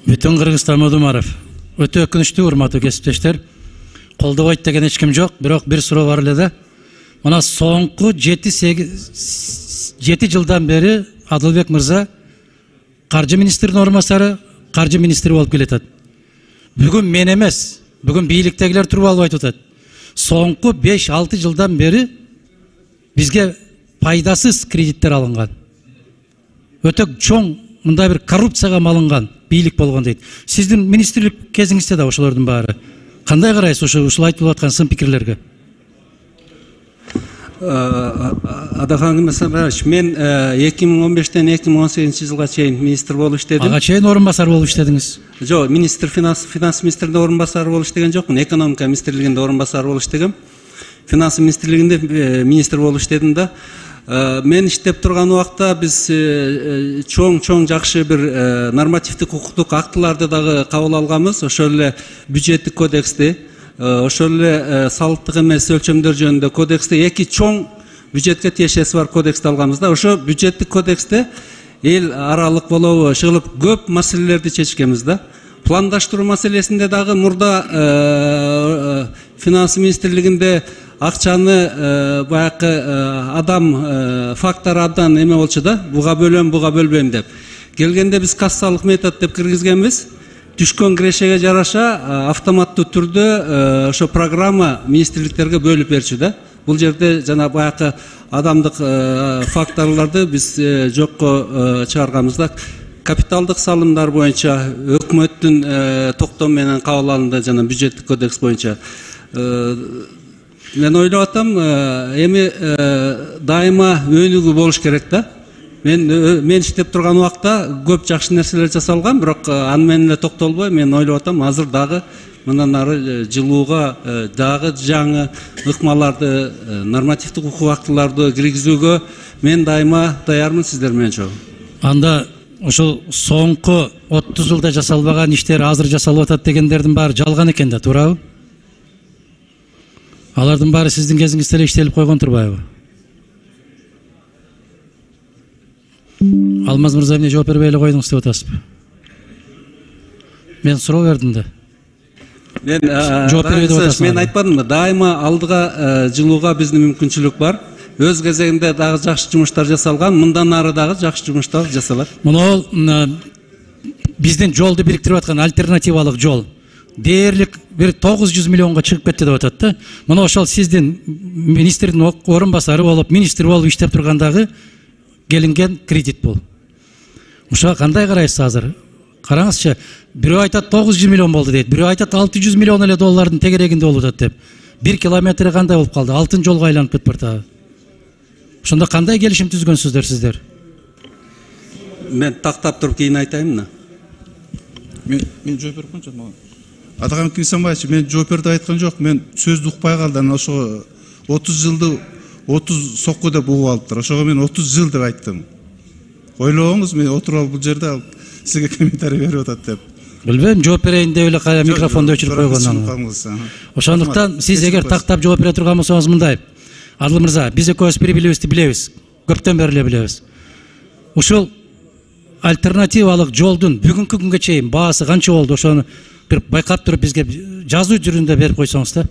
Бүтін Қырғызстан Модумаров. Өте өкінішті урматтуу кесиптештер. Колдобойт деген эч ким жок, бирок бир суроо бар эле да. Мына соңку 7 жылдан бери Адылбек мырза каржы министринин орун басары, каржы министри болуп келатат. Бүгүн мен эмес, бүгүн бийликтегилер туруп алып айтып атат. Соңку 5-6 жылдан бери бизге пайдасыз кредиттер алынган. Өтө чоң мындай бир коррупцияга малынган бийлик болгон дейт. Сиздин министрлик кезиңизде да ошолордун баары. Кандай карайсыз ушул айтылып аткан сын пикирлерге? Адахан Месамбаевич, мен 2015-тен 2018 жылга чейин министр болуп иштедим. Ага чейин орун басар болуп иштедиңиз? Жок, финанс министринде орун басары болуп иштеген жокмун. Экономика министрлигинде орун басары болуп иштегем. Финанс министрлигинде министр болуп иштедим да. Мен иштеп турган убакта биз чоң жакшы бир нормативдик укуктук актыларды дагы кабыл алганбыз. Ошол эле бюджеттик кодексти, ошол эле салыктык эмес өлчөмдөр жөнүндө кодексте, эки чоң бюджетке тиешеси бар кодексти алганбыз да. Ошо бюджеттик кодексте эл аралык болобу чыгылып көп маселелерди чечкенбиз да. Пландаштыруу маселесинде дагы мурда финанс министрлигинде акчаны баягы адам фактор абдан эме болчу да, буга бөлөм, буга бөлбөйм деп. Келгенде биз кассалык метод деп киргизгенбиз. Түшкөн кирешеге жараша автоматтуу түрдө ошо программа министрликтерге бөлүп берчү да. Бул жерде жана баягы адамдык факторлорду биз жокко чыгарганбыз да. Капиталдык салымдар боюнча өкмөттүн токтому менен кабыл алынды жана бюджеттик кодекс боюнча. Мен ойлоп атам, эми дайыма өнүгүү болуш керек да. Мен иштеп турган убакта көп жакшы нерселер жасалган, бирок аны менен эле токтолбой, мен ойлоп атам, азыр дагы мындан ары жылууга дагы жаңы ыкмаларды, нормативдик укук актыларды киргизүүгө мен дайыма даярмын сиздер менен чогуу. Анда ошол соңку 30 жылда жасалбаган иштер азыр жасалып атат дегендердин баары жалган экен да, туурабы? Алардын баары сиздин кезиңизде эле иштелип койгон турбайбы? Алмаз мырза эмне жооп бербей эле койдуңуз деп атасызбы? Мен суроо бердим да. Мен жооп бербей деп атасыз. Мен айтпадымбы, дайыма алдыга жылууга биздин мүмкүнчүлүк бар. Өз кезегинде дагы жакшы жумуштар жасалган, мындан ары дагы жакшы жумуштар жасалат. Мына биздин жолду бириктирип аткан альтернативалык жол дээрлик бир 900 миллионго чыгып кетти деп атат да. Мына ошол сиздин министрдин орун басары болуп, министр болуп иштеп тургандагы келинген кредит бул. Ошого кандай карайсыз азыр? Караңызчы, бирөө айтат 900 миллион болду дейт, бирөө айтат 600 миллион эле доллардын тегерегинде болуп атат деп. 1 километри кандай болуп калды? Алтын жолго айланып кетип бартабы. Ошондо кандай келишим түзгөнсүздөр сиздер? Мен тактап туруп кийин айтайын да. Мен жооп берип койчумун мага. Атаган Кимсанбаевич, мен жооп берди айткан жок, мен сөздү укпай калдым. Ошо 30 жылды 30 сокку деп угуп алыптыр. Ошого мен 30 жыл деп айттым. Ойлооңуз, мен отуруп алып бул жерде сизге комментарий берип атат деп. Билбейм, жооп берейин деп эле кая микрофонду өчүрүп койгондон. Ошондуктан сиз эгер тактап жооп бере турган болсоңуз мындай. Адыл мырза, биз экөөбүз бири-бирибизди билебиз. Көптөн бери эле билебиз. Ушул альтернативалык жолдун бүгүнкү күнгө чейин баасы канча болду? Ошону бир байкап туруп бизге жазуу түрүндө берип койсоңуз да.